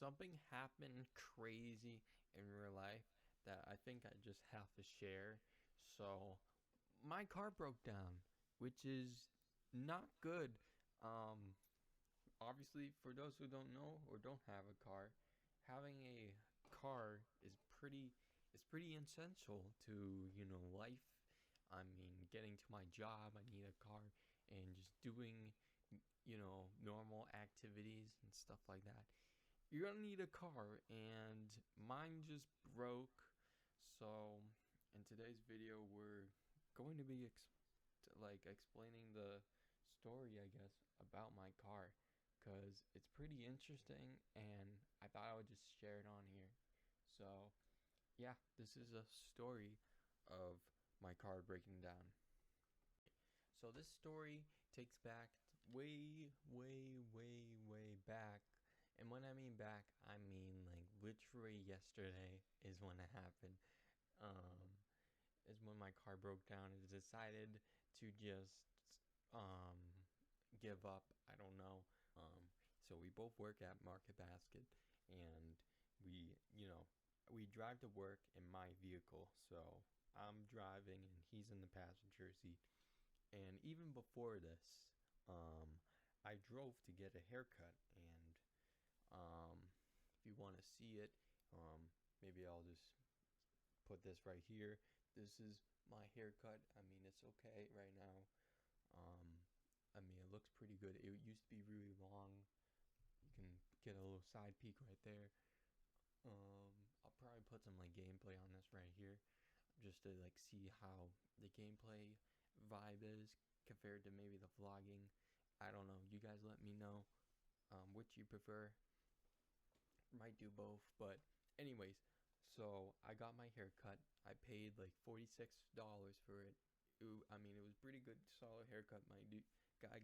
something happened crazy in real life that I think I just have to share. So, my car broke down, which is not good. Um, Obviously, for those who don't know or don't have a car, having a car is pretty essential to life. I mean, getting to my job, I need a car, and just doing normal activities and stuff like that. You're gonna need a car, and mine just broke. So, in today's video, we're going to be explaining the story, I guess, about my car, because it's pretty interesting, and I thought I would just share it on here. So, yeah, this is a story of my car breaking down. So this story takes back way, way, way, way back. And when I mean back, I mean like literally yesterday is when it happened. Um, is when my car broke down and decided to just um give up. I don't know. So we both work at Market Basket, and we, we drive to work in my vehicle. So I'm driving and he's in the passenger seat. And even before this, um, I drove to get a haircut. And if you want to see it, um, maybe I'll just put this right here. This is my haircut. I mean, it's okay right now. Um, I mean, it looks pretty good. It used to be really long. You can get a little side peek right there. I'll probably put some like gameplay on this right here, just to like see how the gameplay vibe is compared to maybe the vlogging. I don't know. You guys let me know which you prefer. Might do both, but anyways. So I got my hair cut. I paid like $46 for it. I mean, it was pretty good, solid haircut. My guy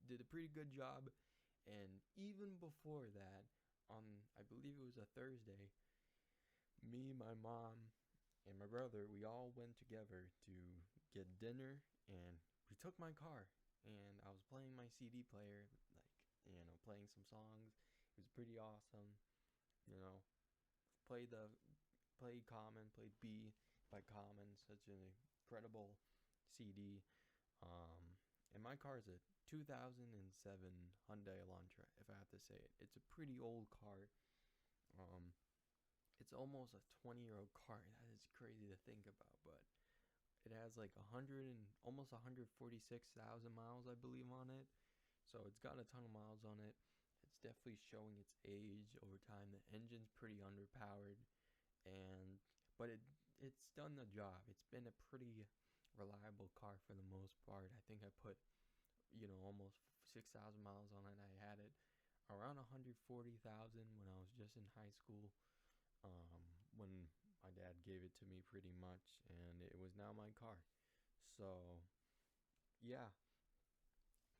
did a pretty good job. And even before that, on I believe it was a Thursday, me, my mom, and my brother, we all went together to get dinner, and we took my car, and I was playing my CD player, like, playing some songs. It was pretty awesome, you know. Played the played Common, played B by Common, such an incredible CD. Um, and my car is a 2007 Hyundai Elantra, if I have to say it. It's a pretty old car. Um, it's almost a 20-year-old car. That is crazy to think about, but it has like 100 and almost 146,000 miles, I believe, on it. So it's got a ton of miles on it. It's definitely showing its age over time. The engine's pretty underpowered, and but it's done the job. It's been a pretty reliable car for the most part. I think I put almost 6,000 miles on it. I had it around 140,000 when I was just in high school. When my dad gave it to me, pretty much, and it was now my car. So yeah,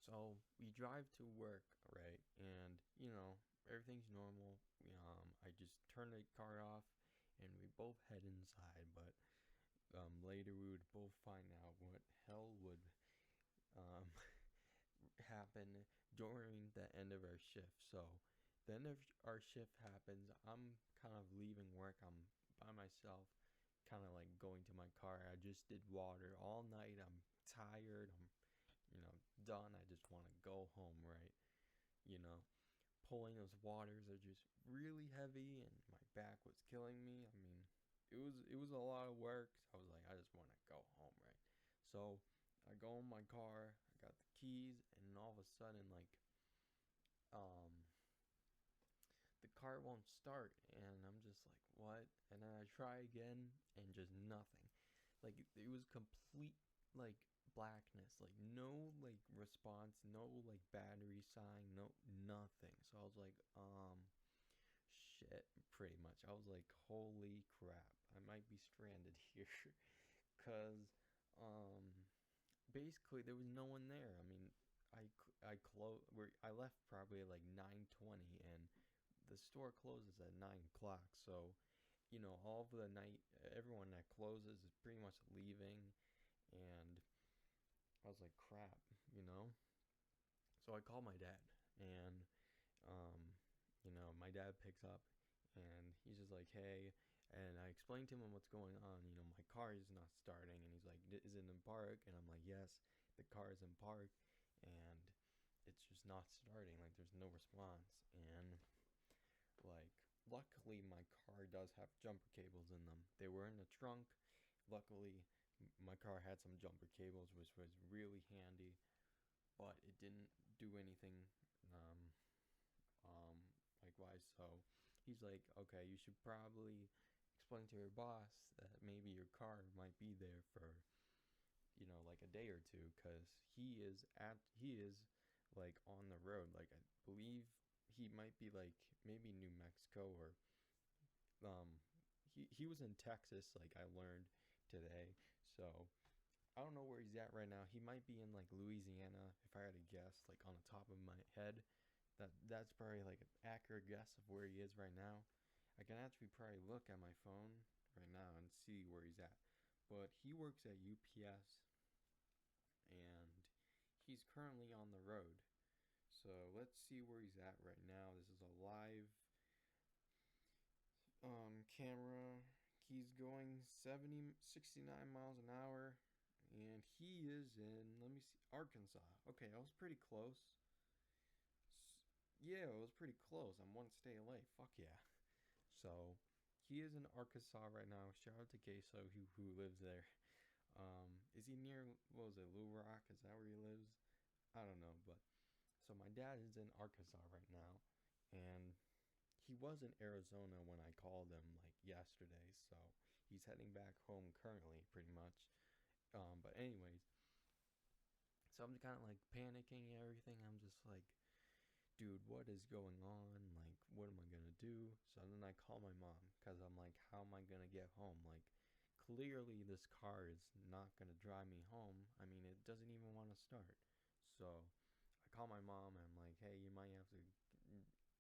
so we drive to work, right? And everything's normal. I just turn the car off, and we both head inside. But later we would both find out what hell would um, happen during the end of our shift. So the end of our shift happens. I'm kind of leaving work. I'm by myself, kind of like going to my car. I just did water all night. I'm tired. I'm done. I just want to go home, right? You know, Pulling those waters are just really heavy, and my back was killing me. I mean, it was a lot of work. So I was like, I just want to go home, right? So I go in my car. I got the keys, and all of a sudden, like, um, the car won't start, and I'm just like, what? And then I try again, and just nothing. Like, it was complete, like, blackness, like no like response, no like battery sign, no nothing. So I was like, shit, pretty much. I was like, holy crap, I might be stranded here. Cause um basically there was no one there. I mean, I left probably at like 9:20, and the store closes at 9 o'clock. So all of the night, everyone that closes is pretty much leaving. And I was like, crap. So I called my dad, and um, my my dad picks up, and he's just like, "Hey," and I explained to him what's going on. My car is not starting, and he's like, "Is it in park?" And I'm like, "Yes, the car is in park, and it's just not starting. Like, there's no response." And like, luckily, my car does have jumper cables in them. They were in the trunk. Luckily, my car had some jumper cables, which was really handy, but it didn't do anything um, um, likewise. So he's like, okay, you should probably explain to your boss that maybe your car might be there for, like a day or two, because he is like on the road. Like, I believe he might be like maybe New Mexico, or he was in Texas, like I learned today. So I don't know where he's at right now. He might be in like Louisiana, if I had to guess, like on the top of my head. That's probably like an accurate guess of where he is right now. I can actually probably look at my phone right now and see where he's at. But he works at UPS, and he's currently on the road. So let's see where he's at right now. This is a live camera. He's going 69 miles an hour, and he is in, let me see, Arkansas. Okay, I was pretty close. Yeah, it was pretty close. I'm one state away. Fuck yeah. So he is in Arkansas right now. Shout out to Queso, who lives there. Is he near, what was it, Little Rock? Is that where he lives? I don't know, but so my dad is in Arkansas right now, and he was in Arizona when I called him like yesterday. So he's heading back home currently, pretty much. But anyways, so I'm kind of like panicking and everything. I'm just like, dude, what is going on? Like, what am I gonna do? So then I call my mom, because I'm like, how am I gonna get home? Like, clearly this car is not gonna drive me home. I mean, it doesn't even want to start. So I call my mom, and I'm like, hey, you might have to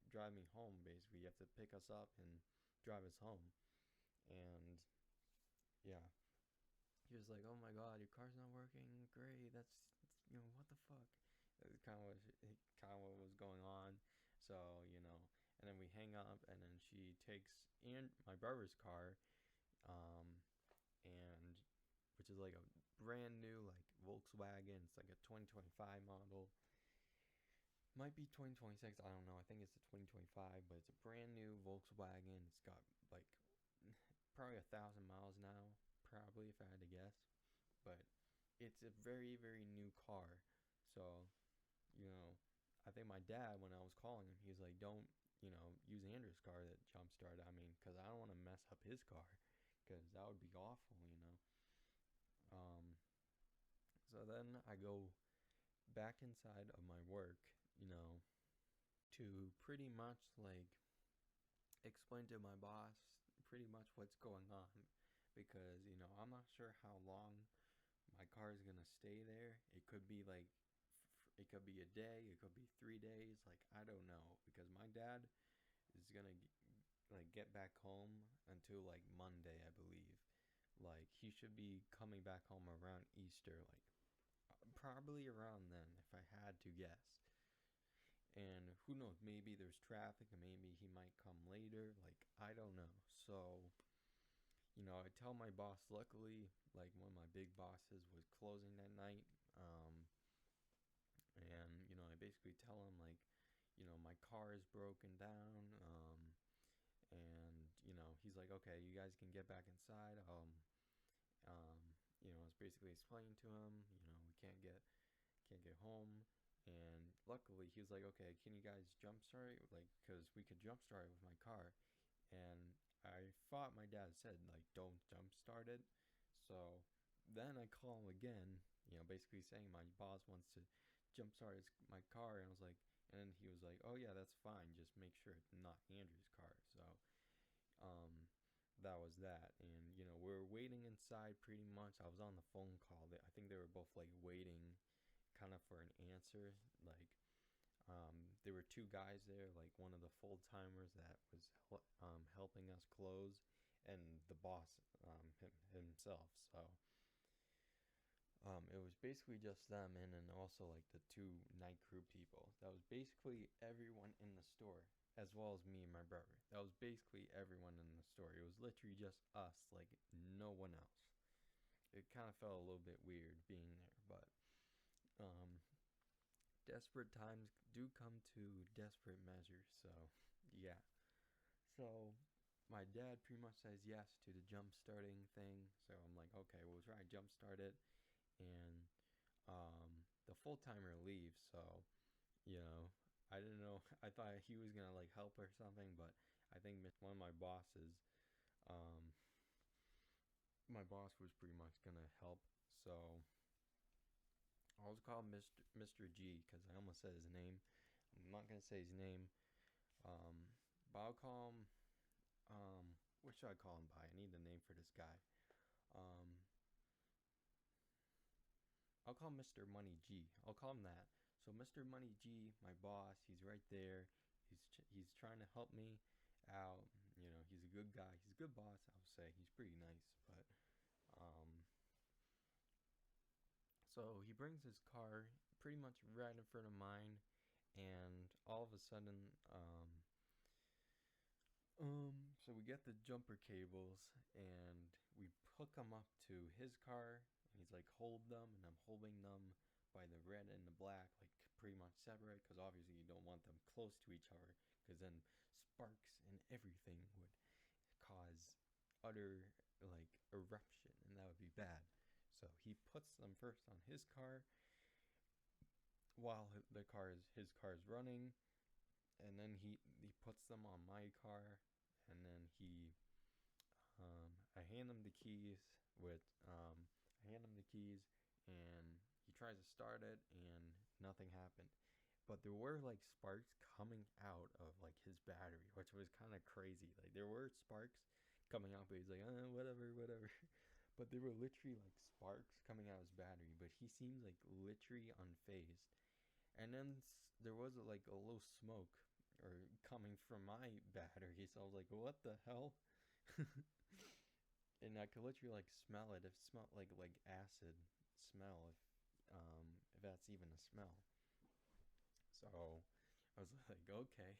drive me home. Basically, you have to pick us up and drive us home. And yeah, he was like, "Oh my God, your car's not working. Great, what the fuck." It's kind of what was going on. So and then we hang up, and then she takes in my brother's car, um, and which is like a brand new like Volkswagen. It's like a 2025 model. Might be 2026. I don't know. I think it's a 2025, but it's a brand new Volkswagen. It's got like probably 1,000 miles now, probably, if I had to guess. But it's a very, very new car. So, you know, I think my dad, when I was calling him, he's like, don't, use Andrew's car that jump started. I mean, because I don't want to mess up his car, because that would be awful. Um, so then I go back inside of my work, to pretty much like explain to my boss pretty much what's going on, because I'm not sure how long my car is gonna stay there. It could be like it could be a day, it could be 3 days, like I don't know, because my dad is gonna like get back home until like Monday, I believe. Like, he should be coming back home around Easter, like probably around then, if I had to guess. And who knows, maybe there's traffic and maybe he might come later, like I don't know. So I tell my boss, luckily, like one of my big bosses was closing that night. And I basically tell him like, my car is broken down. And he's like, okay, you guys can get back inside. It's basically explaining to him, we can't get home. And luckily, he was like, okay, can you guys jumpstart it? Like, because we could jumpstart it with my car. And I thought my dad said, like, don't jumpstart it. So then I call him again, basically saying my boss wants to jumpstart my car. And I was like, and then he was like, oh yeah, that's fine. Just make sure it's not Andrew's car. So um, that was that. And we were waiting inside pretty much. I was on the phone call. I think they were both like waiting kind of for an answer. Like, there were two guys there, like one of the full timers that was helping us close, and the boss himself. So it was basically just them, and then also like the two night crew people. That was basically everyone in the store. as well as me and my brother. That was basically everyone in the story. It was literally just us, like no one else. It kind of felt a little bit weird being there, but um, desperate times do come to desperate measures. So yeah. So my dad pretty much says yes to the jump starting thing. So I'm like, okay, we'll try jump start it, and the full timer leaves. So you know, I didn't know. I thought he was gonna like help or something, but I think one of um, my boss was pretty much gonna help. So I'll just call him Mr. G because I almost said his name. I'm not gonna say his name. Um, but I'll call him. What should I call him by? I need a name for this guy. Um, I'll call him Mr. Money G. I'll call him that. So Mr. Money G, my boss, he's right there. He's trying to help me out. You know, he's a good guy. He's a good boss, I would say. He's pretty nice, but um, so he brings his car pretty much right in front of mine, and all of a sudden, so we get the jumper cables and we hook them up to his car, and he's like, hold them, and I'm holding them by the red and the black, like pretty much separate, because obviously you don't want them close to each other, because then sparks and everything would cause utter like eruption, and that would be bad. So he puts them first on his car while his car is running, and then he puts them on my car, and then I hand him the keys I hand him the keys, and he tries to start it, and nothing happened. But there were like sparks coming out of like his battery, which was kind of crazy. Like there were sparks coming out, but he's like, whatever, whatever. But there were literally like sparks coming out of his battery, but he seemed like literally unfazed. And then there was like a little smoke or coming from my battery, so I was like, what the hell? And I could literally like smell it. It smelled like acid smell, if that's even a smell. So I was like, okay.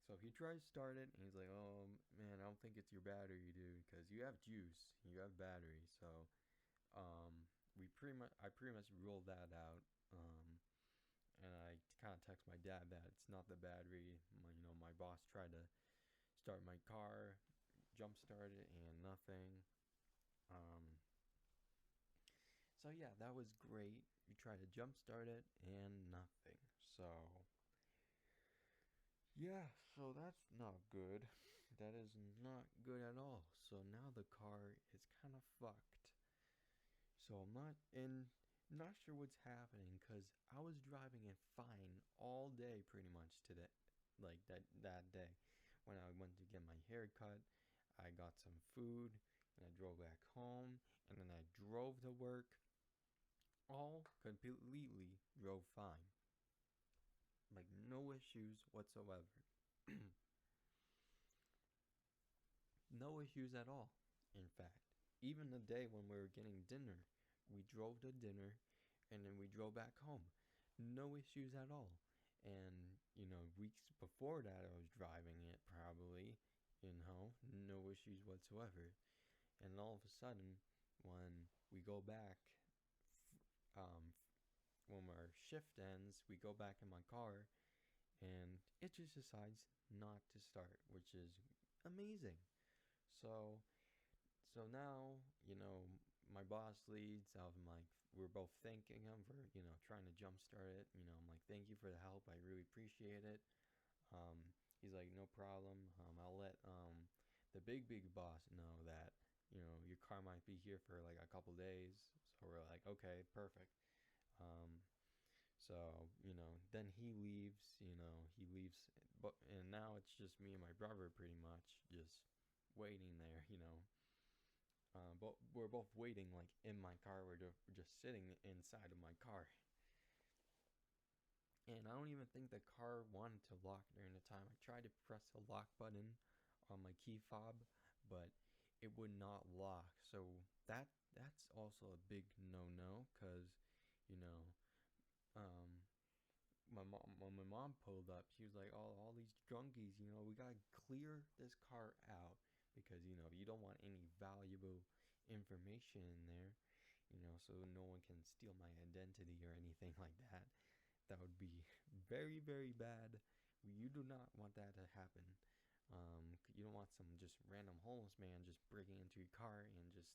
So he tries to start it, and he's like, oh man, I don't think it's your battery, dude, because you have juice, you have battery. So I pretty much ruled that out. And I kind of text my dad that it's not the battery. My boss tried to start my car, jump start it, and nothing. Um, so yeah, that was great. We tried to jump start it and nothing. So yeah, so that's not good. That is not good at all. So now the car is kind of fucked. So not sure what's happening, because I was driving it fine all day pretty much today, like that day. When I went to get my hair cut, I got some food, and I drove back home, and then I drove to work. All completely drove fine, like no issues whatsoever. No issues at all. In fact, even the day when we were getting dinner, we drove to dinner, and then we drove back home. No issues at all. And, weeks before that, I was driving it probably, no issues whatsoever. And all of a sudden, when we go back, um, when our shift ends, we go back in my car, and it just decides not to start, which is amazing. So now, my boss leads. I'm like, we're both thanking him for, trying to jumpstart it. I'm like, thank you for the help. I really appreciate it. He's like, no problem. I'll let the big boss know that, your car might be here for like a couple days. So we're like, okay, perfect. Um, so, then he leaves, and now it's just me and my brother pretty much just waiting there. But we're both waiting like in my car. We're just sitting inside of my car. And I don't even think the car wanted to lock during the time. I tried to press the lock button on my key fob, but it would not lock. So that's also a big no-no, because, you know, um, when my mom pulled up, she was like, all these junkies, we gotta clear this car out because you don't want any valuable information in there, so no one can steal my identity or anything like that. That would be very, very bad. You do not want that to happen. You don't want some just random homeless man just breaking into your car and just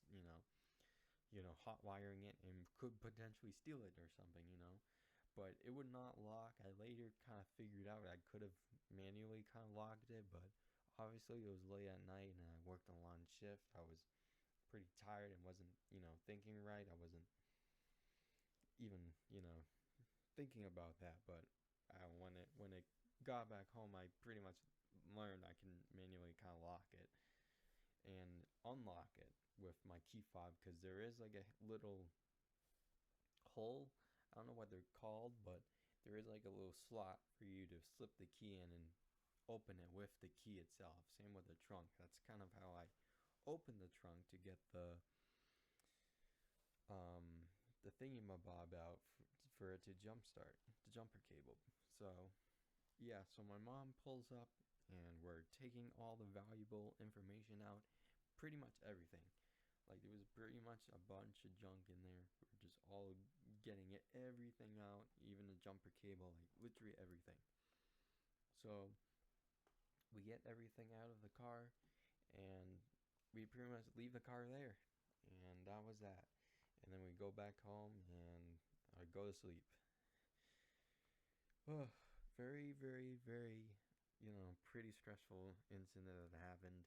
hot wiring it and could potentially steal it or something. But it would not lock. I later kind of figured out I could have manually kind of locked it, but obviously it was late at night and I worked a long shift. I was pretty tired and wasn't, thinking right. I wasn't even, thinking about that. But when it got back home, I pretty much learned I can manually kind of lock it and unlock it with my key fob because there is like a little hole. I don't know what they're called, but there is like a little slot for you to slip the key in and open it with the key itself. Same with the trunk. That's kind of how I opened the trunk to get the thingy-mabob out for it to jumpstart the jumper cable. So yeah, so my mom pulls up and we're taking all the valuable information out, pretty much everything. Like there was pretty much a bunch of junk in there. We're just all getting everything out, even the jumper cable, like literally everything. So we get everything out of the car and we pretty much leave the car there. And that was that. And then we go back home and I go to sleep. Oh, very, very, very, pretty stressful incident that happened.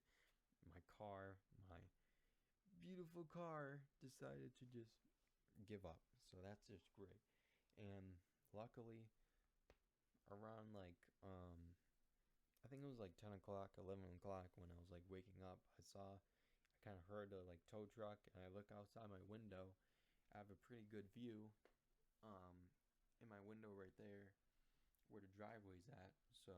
My car, my beautiful car, decided to just give up. So that's just great. And luckily, around like, I think it was like 10 o'clock, 11 o'clock when I was like waking up, I kind of heard a like tow truck and I look outside my window. I have a pretty good view in my window right there where the driveway's at. So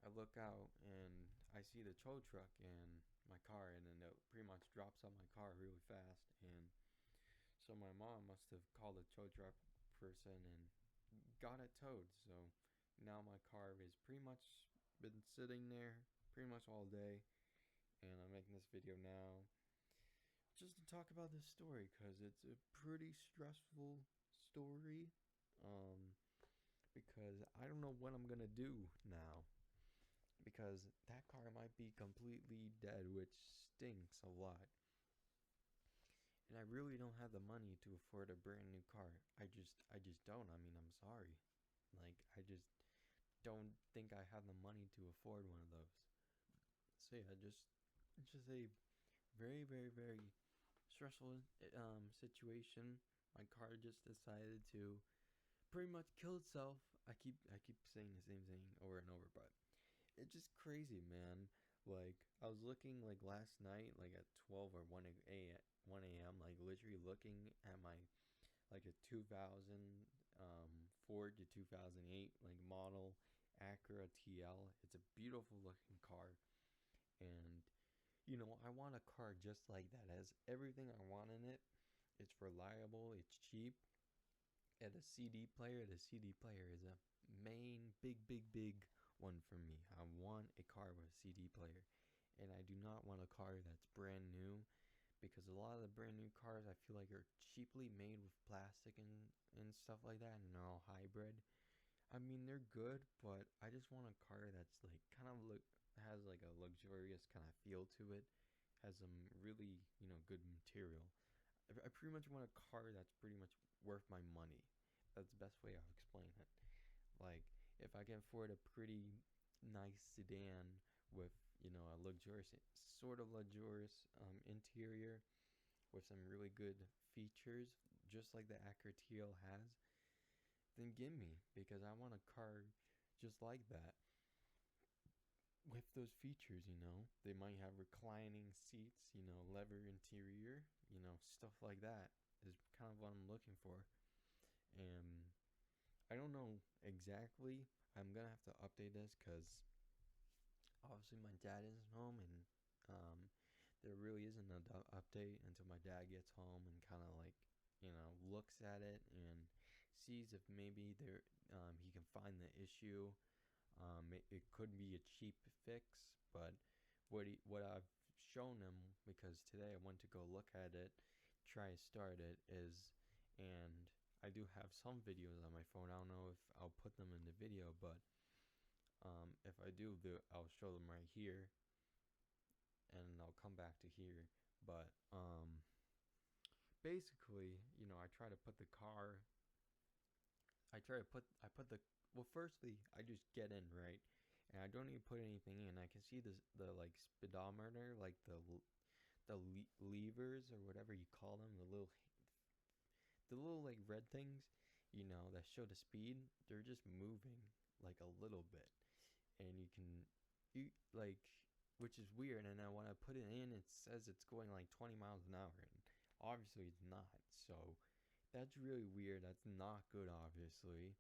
I look out and I see the tow truck and my car, and then it pretty much drops out my car really fast. And so my mom must have called a tow truck person and got it towed. So now my car is pretty much been sitting there pretty much all day, and I'm making this video now just to talk about this story because it's a pretty stressful story. Because I don't know what I'm gonna do now. Because that car might be completely dead, which stinks a lot. And I really don't have the money to afford a brand new car. I just don't. I mean, I'm sorry. Like, I just don't think I have the money to afford one of those. So yeah, it's just a very, very, very stressful situation. My car just decided to pretty much kill itself. I keep saying the same thing over and over, but it's just crazy, man. Like I was looking like last night, like at 12 or 1 a.m. Like literally looking at my like a 2000 Ford to 2008 like model Acura TL. It's a beautiful looking car, and I want a car just like that. It has everything I want in it. It's reliable. It's cheap. And a CD player. The CD player is a main big, big, big one for me. I want a car with a CD player, and I do not want a car that's brand new because a lot of the brand new cars I feel like are cheaply made with plastic and stuff like that, and they're all hybrid. I mean, they're good, but I just want a car that's like kind of look has like a luxurious kind of feel to it, has some really good material. I pretty much want a car that's pretty much worth my money. That's the best way I'll explain it. Like if I can afford a pretty nice sedan with a luxurious sort of luxurious interior with some really good features, just like the Acura TL has, then give me, because I want a car just like that with those features. They might have reclining seats, leather interior, stuff like that is kind of what I'm looking for. And I don't know exactly. I'm gonna have to update this because obviously my dad isn't home, and there really isn't an update until my dad gets home and kind of like looks at it and sees if maybe he can find the issue. It could be a cheap fix, but what I've shown him, because today I went to go look at it, try to start it, and I do have some videos on my phone. I don't know if I'll put them in the video, but if I do, I'll show them right here, and I'll come back to here. But basically, I try to put the car. I put the well. Firstly, I just get in, right, and I don't even put anything in. I can see the like speedometer, like the levers or whatever you call them, the little like red things, that show the speed. They're just moving like a little bit, and you like, which is weird. And then when I put it in, it says it's going like 20 miles an hour, and obviously it's not. So that's really weird. That's not good, obviously.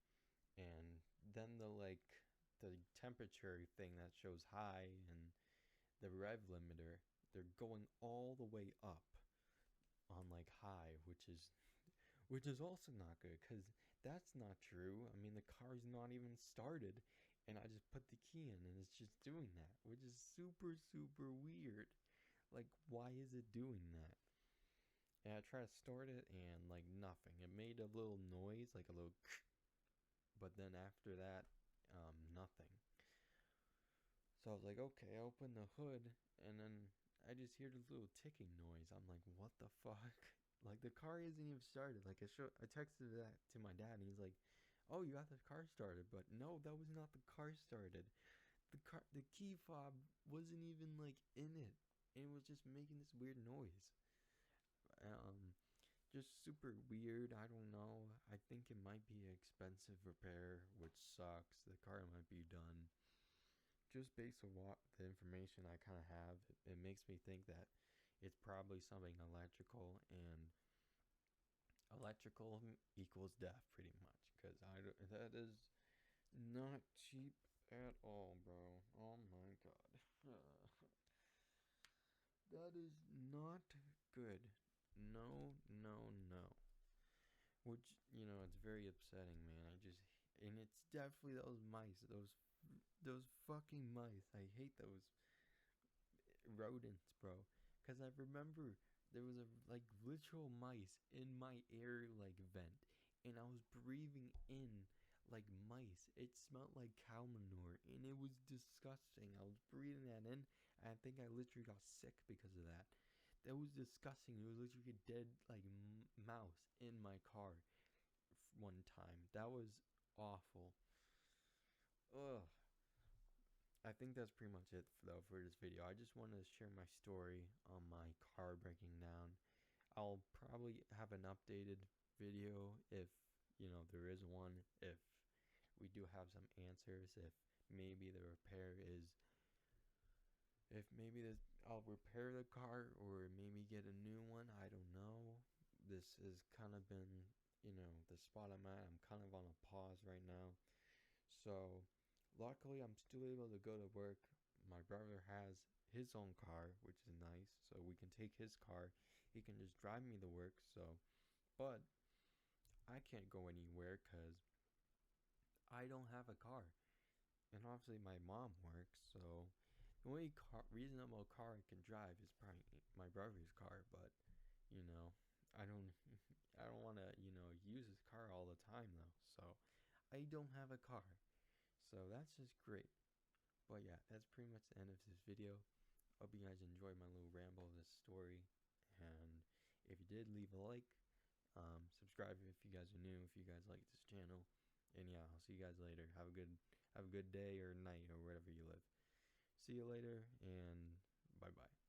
And then the temperature thing that shows high, and the rev limiter, they're going all the way up on like high, which is also not good, because that's not true. I mean, the car's not even started, and I just put the key in and it's just doing that, which is super, super weird. Like, why is it doing that? And I tried to start it and like nothing. It made a little noise, like a little, but then after that, nothing. So I was like, okay, I open the hood, and then I just hear this little ticking noise. I'm like, what the fuck? Like, the car isn't even started. Like, I texted that to my dad, and he's like, oh, you got the car started. But no, that was not the car started. The key fob wasn't even like in it. And it was just making this weird noise. Just super weird. I don't know. I think it might be an expensive repair, which sucks. The car might be done. Just based on what the information I kind of have, it makes me think that it's probably something electrical, and electrical equals death pretty much, because that is not cheap at all, bro. Oh my god. That is not good. No, no, no. Which, it's very upsetting, man. And it's definitely those mice, those fucking mice. I hate those rodents, bro. Because I remember there was a like literal mice in my air like vent, and I was breathing in like mice. It smelled like cow manure, and it was disgusting. I was breathing that in, and I think I literally got sick because of that. That was disgusting. It was literally a dead like mouse in my car one time. That was awful. Ugh. I think that's pretty much it for this video. I just wanted to share my story on my car breaking down. I'll probably have an updated video if there is one. If we do have some answers, if maybe the repair is, if maybe I'll repair the car or maybe get a new one. I don't know. This has kind of been, the spot I'm at. I'm kind of on a pause right now. So luckily, I'm still able to go to work. My brother has his own car, which is nice, so we can take his car. He can just drive me to work. But I can't go anywhere because I don't have a car, and obviously my mom works. So the only reasonable car I can drive is probably my brother's car. But you know, I don't, I don't want to, use his car all the time though. So I don't have a car. So that's just great. But yeah, that's pretty much the end of this video. Hope you guys enjoyed my little ramble of this story. And if you did, leave a like. Subscribe if you guys are new, if you guys like this channel. And yeah, I'll see you guys later. Have a good day or night or wherever you live. See you later, and bye bye.